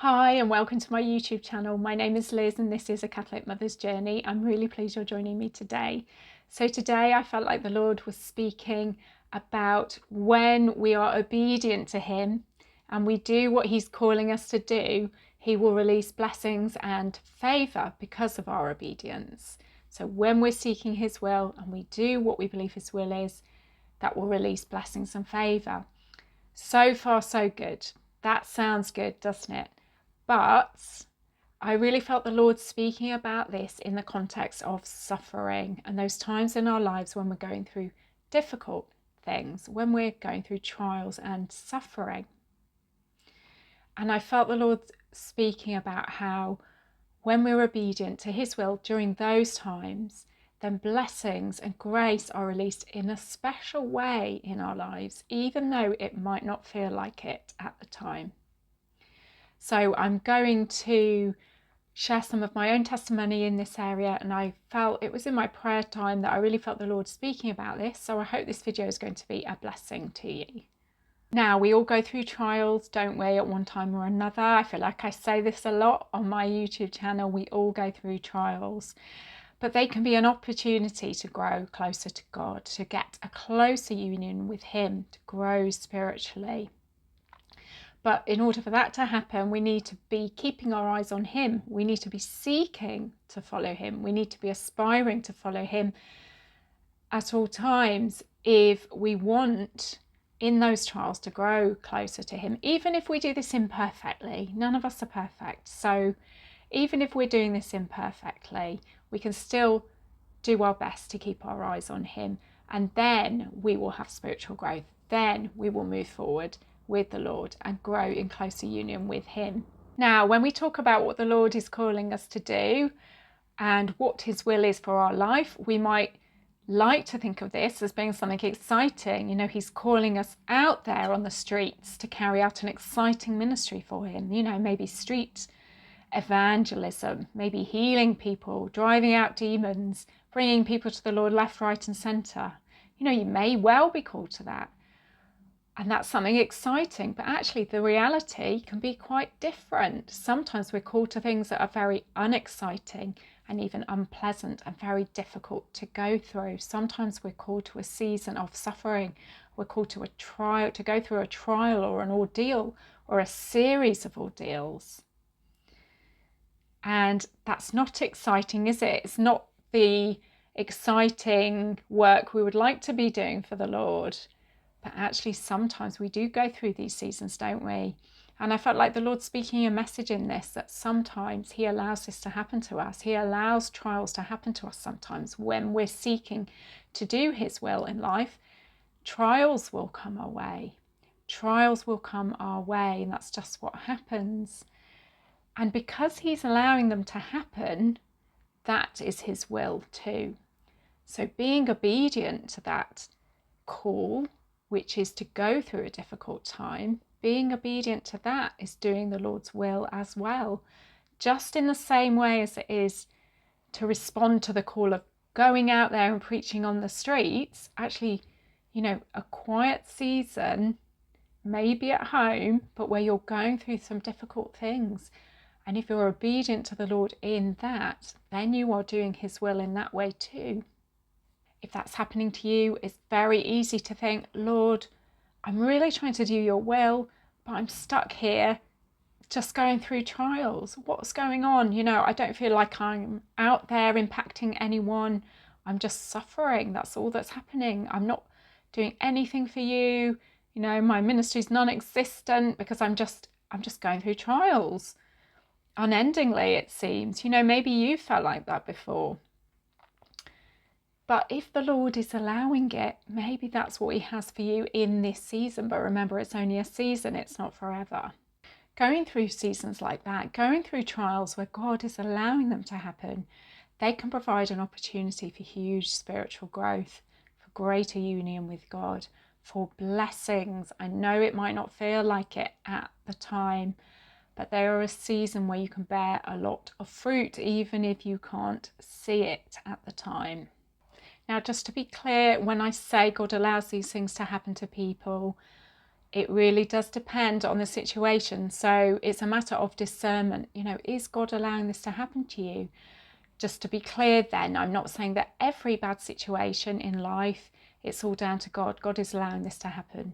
Hi and welcome to my YouTube channel. My name is Liz and this is A Catholic Mother's Journey. I'm really pleased you're joining me today. So today I felt like the Lord was speaking about when we are obedient to Him and we do what He's calling us to do, He will release blessings and favour because of our obedience. So when we're seeking His will and we do what we believe His will is, that will release blessings and favour. So far so good. That sounds good, doesn't it? But I really felt the Lord speaking about this in the context of suffering and those times in our lives when we're going through difficult things, when we're going through trials and suffering. And I felt the Lord speaking about how when we're obedient to His will during those times, then blessings and grace are released in a special way in our lives, even though it might not feel like it at the time. So I'm going to share some of my own testimony in this area, and I felt it was in my prayer time that I really felt the Lord speaking about this. So I hope this video is going to be a blessing to you. Now, we all go through trials, don't we, at one time or another? I feel like I say this a lot on my YouTube channel. We all go through trials, but they can be an opportunity to grow closer to God, to get a closer union with Him, to grow spiritually. But in order for that to happen, we need to be keeping our eyes on Him. We need to be seeking to follow Him. We need to be aspiring to follow Him at all times if we want in those trials to grow closer to Him, even if we do this imperfectly. None of us are perfect. So even if we're doing this imperfectly, we can still do our best to keep our eyes on Him. And then we will have spiritual growth. Then we will move forward with the Lord and grow in closer union with Him. Now, when we talk about what the Lord is calling us to do and what His will is for our life, we might like to think of this as being something exciting. You know, He's calling us out there on the streets to carry out an exciting ministry for Him. You know, maybe street evangelism, maybe healing people, driving out demons, bringing people to the Lord left, right and centre. You know, you may well be called to that. And that's something exciting, but actually the reality can be quite different. Sometimes we're called to things that are very unexciting and even unpleasant and very difficult to go through. Sometimes we're called to a season of suffering. We're called to a trial, to go through a trial or an ordeal or a series of ordeals. And that's not exciting, is it? It's not the exciting work we would like to be doing for the Lord. But actually, sometimes we do go through these seasons, don't we? And I felt like the Lord speaking a message in this, that sometimes He allows this to happen to us. He allows trials to happen to us sometimes when we're seeking to do His will in life. Trials will come our way. Trials will come our way, and that's just what happens. And because He's allowing them to happen, that is His will too. So being obedient to that call, which is to go through a difficult time, being obedient to that is doing the Lord's will as well. Just in the same way as it is to respond to the call of going out there and preaching on the streets, actually, you know, a quiet season, maybe at home, but where you're going through some difficult things. And if you're obedient to the Lord in that, then you are doing His will in that way too. If that's happening to you, it's very easy to think, Lord, I'm really trying to do your will, but I'm stuck here just going through trials. What's going on? You know, I don't feel like I'm out there impacting anyone. I'm just suffering. That's all that's happening. I'm not doing anything for you. You know, my ministry's non-existent because I'm just going through trials unendingly, it seems. You know, maybe you felt like that before. But if the Lord is allowing it, maybe that's what He has for you in this season. But remember, it's only a season, it's not forever. Going through seasons like that, going through trials where God is allowing them to happen, they can provide an opportunity for huge spiritual growth, for greater union with God, for blessings. I know it might not feel like it at the time, but they are a season where you can bear a lot of fruit, even if you can't see it at the time. Now, just to be clear, when I say God allows these things to happen to people, It really does depend on the situation. So it's a matter of discernment. Is God allowing this to happen to you? Just to be clear then, I'm not saying that every bad situation in life, it's all down to God. God is allowing this to happen.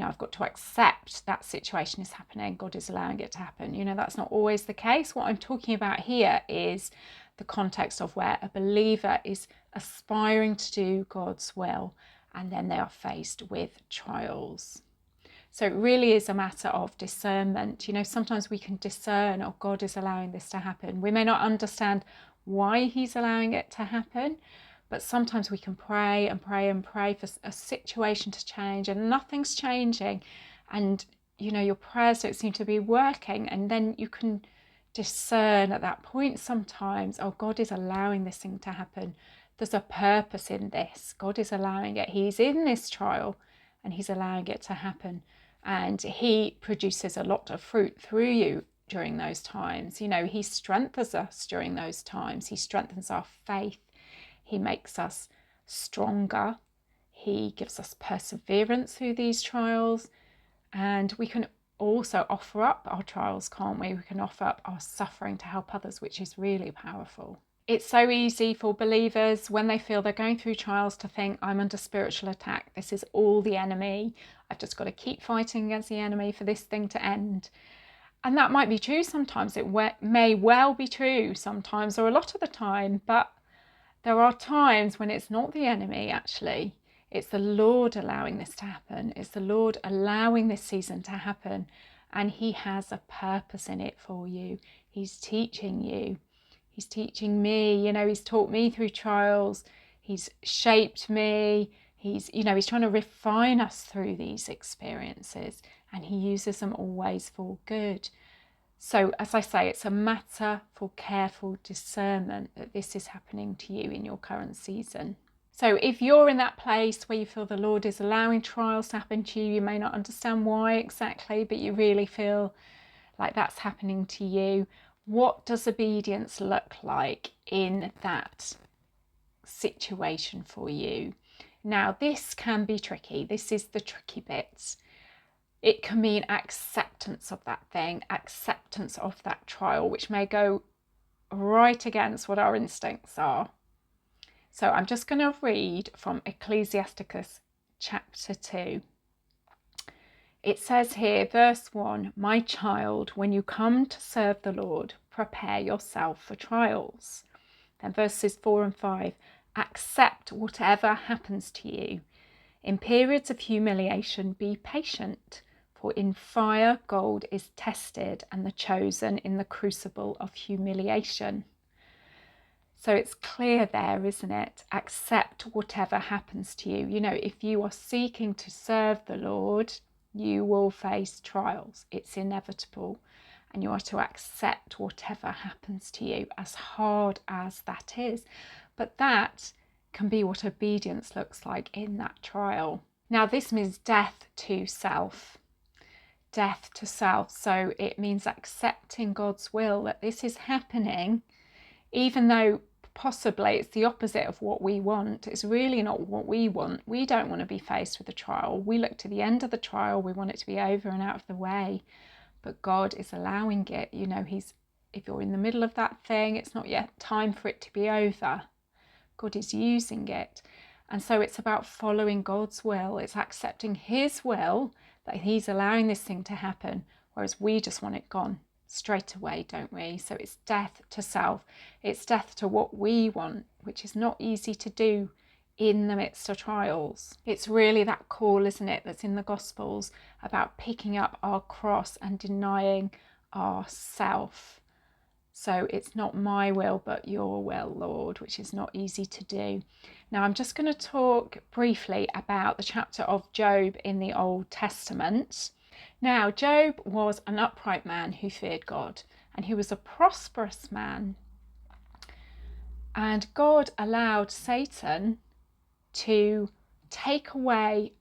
I've got to accept that situation is happening. God is allowing it to happen. That's not always the case. What I'm talking about here is the context of where a believer is aspiring to do God's will, and then they are faced with trials. So it really is a matter of discernment. Sometimes we can discern, oh, God is allowing this to happen. We may not understand why he's allowing it to happen, but sometimes we can pray and pray and pray for a situation to change, and nothing's changing. And, your prayers don't seem to be working. And then you can discern at that point sometimes, oh, God is allowing this thing to happen. There's a purpose in this. God is allowing it. He's in this trial and he's allowing it to happen. And he produces a lot of fruit through you during those times. He strengthens us during those times. He strengthens our faith. He makes us stronger. He gives us perseverance through these trials. And we can also offer up our trials, can't we? We can offer up our suffering to help others, which is really powerful. It's so easy for believers when they feel they're going through trials to think, I'm under spiritual attack. This is all the enemy. I've just got to keep fighting against the enemy for this thing to end. And that might be true sometimes. It may well be true sometimes, or a lot of the time. But there are times when it's not the enemy, actually. It's the Lord allowing this to happen. It's the Lord allowing this season to happen. And he has a purpose in it for you. He's teaching you. He's teaching me, he's taught me through trials. He's shaped me. He's trying to refine us through these experiences, and he uses them always for good. So as I say, it's a matter for careful discernment that this is happening to you in your current season. So if you're in that place where you feel the Lord is allowing trials to happen to you, you may not understand why exactly, but you really feel like that's happening to you. What does obedience look like in that situation for you? Now, this can be tricky. This is the tricky bit. It can mean acceptance of that thing, acceptance of that trial, which may go right against what our instincts are. So I'm just going to read from Ecclesiasticus chapter 2. It says here, verse 1, my child, when you come to serve the Lord, prepare yourself for trials. Then verses 4 and 5, accept whatever happens to you. In periods of humiliation, be patient, for in fire gold is tested, and the chosen in the crucible of humiliation. So it's clear there, isn't it? Accept whatever happens to you. If you are seeking to serve the Lord, you will face trials. It's inevitable. And you are to accept whatever happens to you, as hard as that is. But that can be what obedience looks like in that trial. Now, this means death to self. Death to self. So it means accepting God's will, that this is happening, even though possibly it's the opposite of what we want. It's really not what we want. We don't want to be faced with a trial. We look to the end of the trial. We want it to be over and out of the way. But God is allowing it. If you're in the middle of that thing, it's not yet time for it to be over. God is using it. And so it's about following God's will. It's accepting his will, that he's allowing this thing to happen, whereas we just want it gone straight away, don't we? So it's death to self. It's death to what we want, which is not easy to do in the midst of trials. It's really that call, isn't it, that's in the Gospels about picking up our cross and denying ourself. So it's not my will, but your will, Lord, which is not easy to do. Now, I'm just going to talk briefly about the chapter of Job in the Old Testament. Now, Job was an upright man who feared God, and he was a prosperous man. And God allowed Satan to take away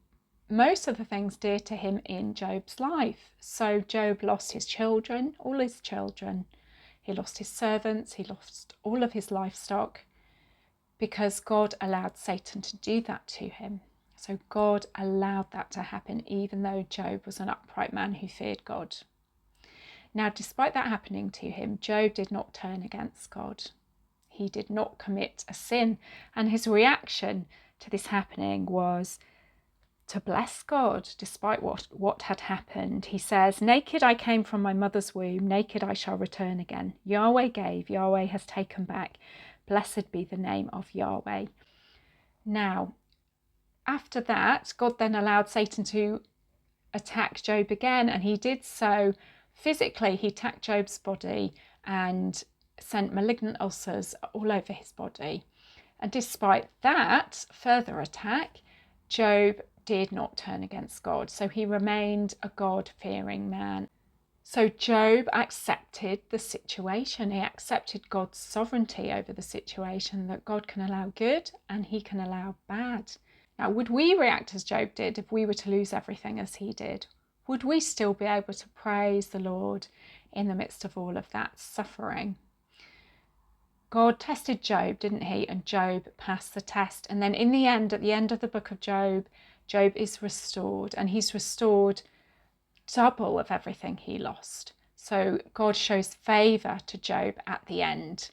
most of the things dear to him in Job's life. So Job lost his children, all his children. He lost his servants. He lost all of his livestock because God allowed Satan to do that to him. So God allowed that to happen, even though Job was an upright man who feared God. Now, despite that happening to him, Job did not turn against God. He did not commit a sin. And his reaction to this happening was to bless God despite what had happened. He says, "Naked I came from my mother's womb, naked I shall return again. Yahweh gave, Yahweh has taken back. Blessed be the name of Yahweh." Now, after that, God then allowed Satan to attack Job again, and he did so physically. He attacked Job's body and sent malignant ulcers all over his body. And despite that further attack, Job did not turn against God. So he remained a God-fearing man. So Job accepted the situation. He accepted God's sovereignty over the situation, that God can allow good and he can allow bad. Now, would we react as Job did if we were to lose everything as he did? Would we still be able to praise the Lord in the midst of all of that suffering? God tested Job, didn't he? And Job passed the test. And then in the end, at the end of the book of Job, Job is restored, and he's restored double of everything he lost. So God shows favour to Job at the end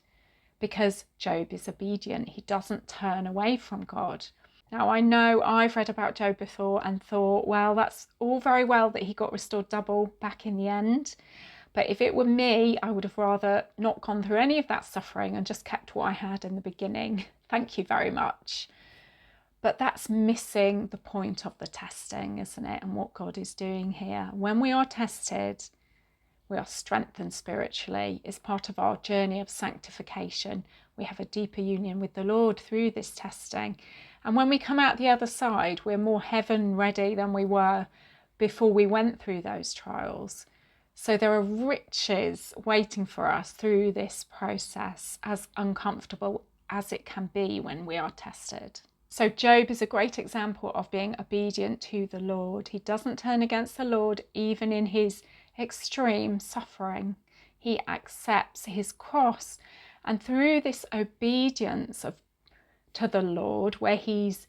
because Job is obedient. He doesn't turn away from God. Now, I know I've read about Job before and thought, well, that's all very well that he got restored double back in the end. But if it were me, I would have rather not gone through any of that suffering and just kept what I had in the beginning. Thank you very much. But that's missing the point of the testing, isn't it? And what God is doing here. When we are tested, we are strengthened spiritually. It's part of our journey of sanctification. We have a deeper union with the Lord through this testing. And when we come out the other side, we're more heaven ready than we were before we went through those trials. So there are riches waiting for us through this process, as uncomfortable as it can be when we are tested. So Job is a great example of being obedient to the Lord. He doesn't turn against the Lord even in his extreme suffering. He accepts his cross, and through this obedience to the Lord, where he's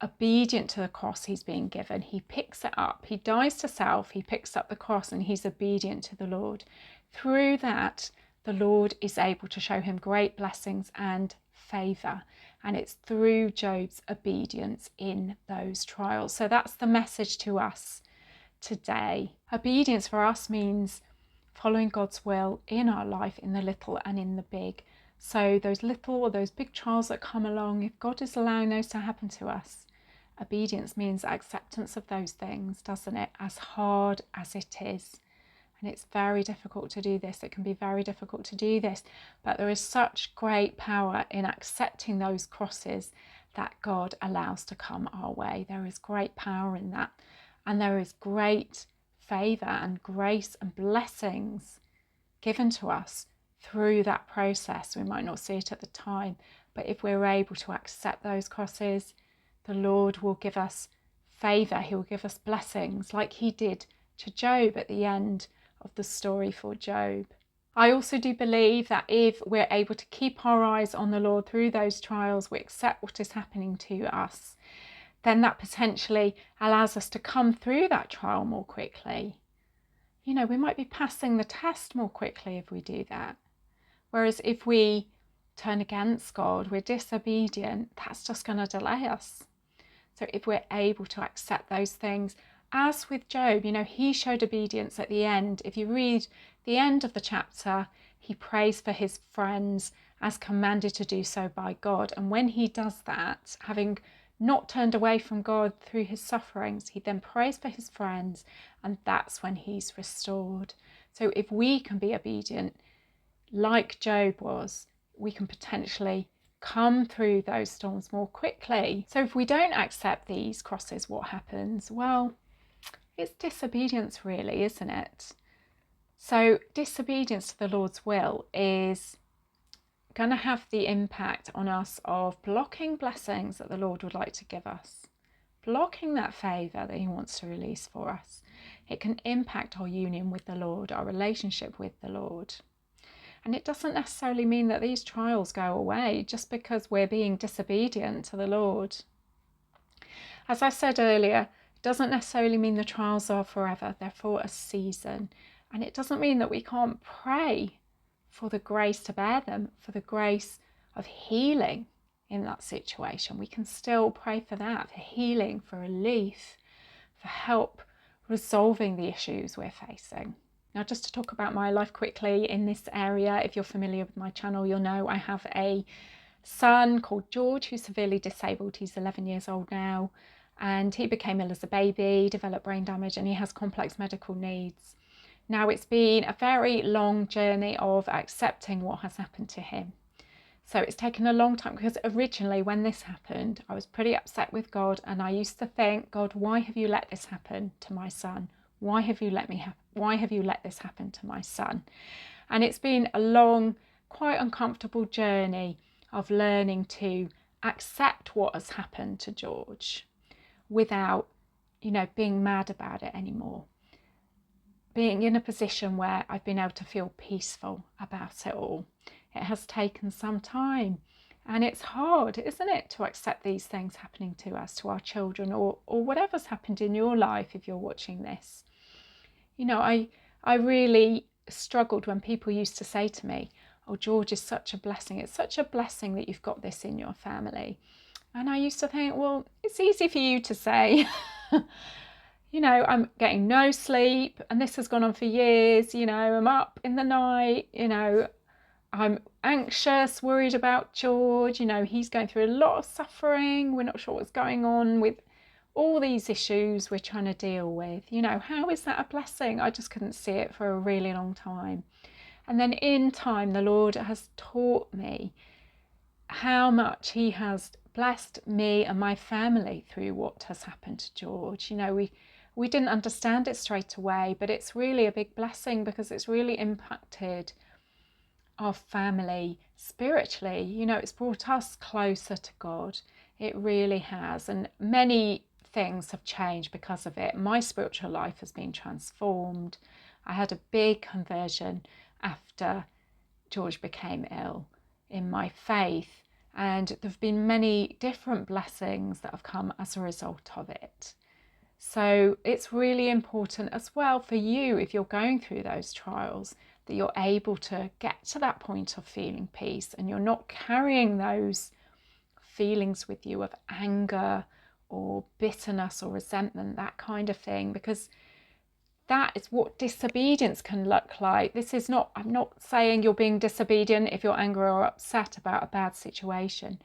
obedient to the cross he's being given, he picks it up. He dies to self, he picks up the cross, and he's obedient to the Lord. Through that, the Lord is able to show him great blessings and favour. And it's through Job's obedience in those trials. So that's the message to us today. Obedience for us means following God's will in our life, in the little and in the big. So those little or those big trials that come along, if God is allowing those to happen to us, obedience means acceptance of those things, doesn't it? As hard as it is. And it's very difficult to do this. It can be very difficult to do this. But there is such great power in accepting those crosses that God allows to come our way. There is great power in that. And there is great favour and grace and blessings given to us through that process. We might not see it at the time, but if we're able to accept those crosses, the Lord will give us favour. He will give us blessings like he did to Job at the end of the story for Job. I also do believe that if we're able to keep our eyes on the Lord through those trials, we accept what is happening to us, then that potentially allows us to come through that trial more quickly. You know, we might be passing the test more quickly if we do that. Whereas if we turn against God, we're disobedient, that's just going to delay us. So if we're able to accept those things, as with Job, you know, he showed obedience at the end. If you read the end of the chapter, he prays for his friends as commanded to do so by God. And when he does that, having not turned away from God through his sufferings, he then prays for his friends, and that's when he's restored. So if we can be obedient like Job was, we can potentially come through those storms more quickly. So if we don't accept these crosses, what happens? Well, it's disobedience really, isn't it? So disobedience to the Lord's will is going to have the impact on us of blocking blessings that the Lord would like to give us, blocking that favour that he wants to release for us. It can impact our union with the Lord, our relationship with the Lord. And it doesn't necessarily mean that these trials go away just because we're being disobedient to the Lord. As I said earlier, it doesn't necessarily mean the trials are forever. They're for a season. And it doesn't mean that we can't pray for the grace to bear them, for the grace of healing in that situation. We can still pray for that, for healing, for relief, for help resolving the issues we're facing. Now, just to talk about my life quickly in this area, if you're familiar with my channel, you'll know I have a son called George who's severely disabled. He's 11 years old now, and he became ill as a baby, developed brain damage, and he has complex medical needs. Now, it's been a very long journey of accepting what has happened to him. So it's taken a long time, because originally when this happened, I was pretty upset with God, and I used to think, God, why have you let this happen to my son? Why have you let this happen to my son? And it's been a long, quite uncomfortable journey of learning to accept what has happened to George without, being mad about it anymore. Being in a position where I've been able to feel peaceful about it all. It has taken some time, and it's hard, isn't it, to accept these things happening to us, to our children, or whatever's happened in your life if you're watching this. I really struggled when people used to say to me, oh, George is such a blessing. It's such a blessing that you've got this in your family. And I used to think, well, it's easy for you to say. I'm getting no sleep, and this has gone on for years. I'm up in the night, I'm anxious, worried about George. He's going through a lot of suffering. We're not sure what's going on with all these issues we're trying to deal with. How is that a blessing? I just couldn't see it for a really long time. And then in time, the Lord has taught me how much he has blessed me and my family through what has happened to George. We didn't understand it straight away, but it's really a big blessing, because it's really impacted our family spiritually. It's brought us closer to God. It really has. And many things have changed because of it. My spiritual life has been transformed. I had a big conversion after George became ill in my faith. And there have been many different blessings that have come as a result of it. So it's really important as well for you, if you're going through those trials, that you're able to get to that point of feeling peace, and you're not carrying those feelings with you of anger or bitterness or resentment, that kind of thing, because that is what disobedience can look like. I'm not saying you're being disobedient if you're angry or upset about a bad situation,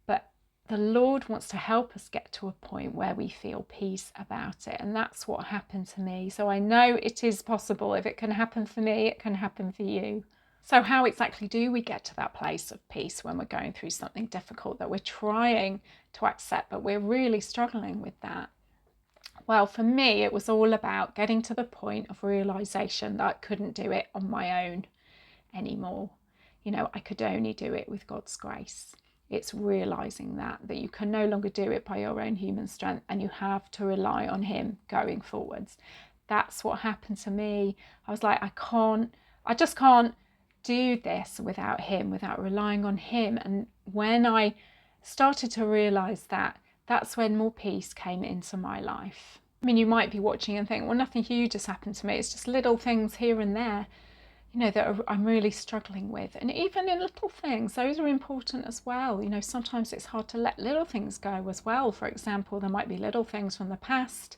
but the Lord wants to help us get to a point where we feel peace about it. And that's what happened to me. So I know it is possible. If it can happen for me, it can happen for you. So how exactly do we get to that place of peace when we're going through something difficult that we're trying to accept, but we're really struggling with that? Well, for me, it was all about getting to the point of realization that I couldn't do it on my own anymore. I could only do it with God's grace. It's realizing that you can no longer do it by your own human strength, and you have to rely on him going forwards. That's what happened to me. I was like, I just can't do this without him, without relying on him. And when I started to realize that, that's when more peace came into my life. You might be watching and think, well, nothing huge has happened to me. It's just little things here and there, that I'm really struggling with. And even in little things, those are important as well. Sometimes it's hard to let little things go as well. For example, there might be little things from the past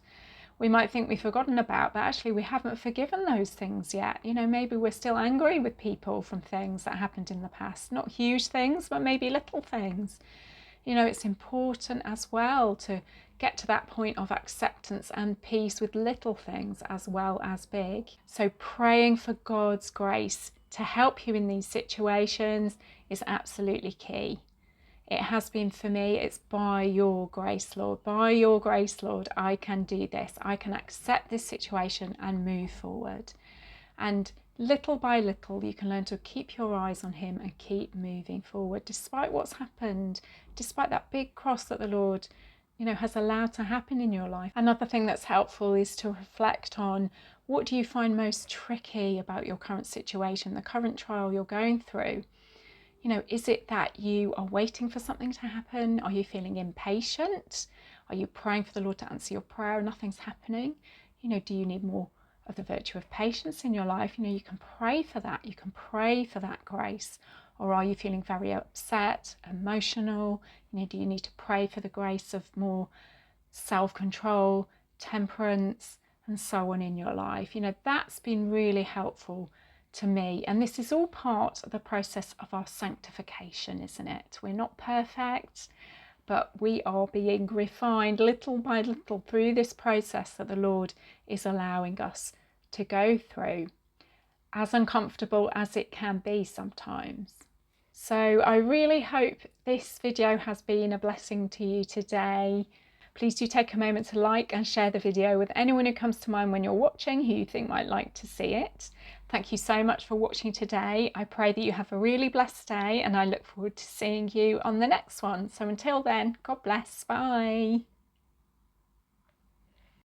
we might think we've forgotten about, but actually we haven't forgiven those things yet. Maybe we're still angry with people from things that happened in the past. Not huge things, but maybe little things. It's important as well to get to that point of acceptance and peace with little things as well as big. So praying for God's grace to help you in these situations is absolutely key. It has been for me. It's by your grace, Lord. By your grace, Lord, I can do this. I can accept this situation and move forward. And little by little, you can learn to keep your eyes on him and keep moving forward, despite what's happened, despite that big cross that the Lord, has allowed to happen in your life. Another thing that's helpful is to reflect on, what do you find most tricky about your current situation, the current trial you're going through? Is it that you are waiting for something to happen? Are you feeling impatient? Are you praying for the Lord to answer your prayer and nothing's happening? You know, do you need more of the virtue of patience in your life? You know, you can pray for that. You can pray for that grace. Or are you feeling very upset, emotional? You know, do you need to pray for the grace of more self-control, temperance, and so on in your life? You know, that's been really helpful to me. And this is all part of the process of our sanctification, isn't it? We're not perfect, but we are being refined little by little through this process that the Lord is allowing us to go through, as uncomfortable as it can be sometimes. So I really hope this video has been a blessing to you today. Please do take a moment to like and share the video with anyone who comes to mind when you're watching who you think might like to see it. Thank you so much for watching today. I pray that you have a really blessed day, and I look forward to seeing you on the next one. So until then, God bless. Bye.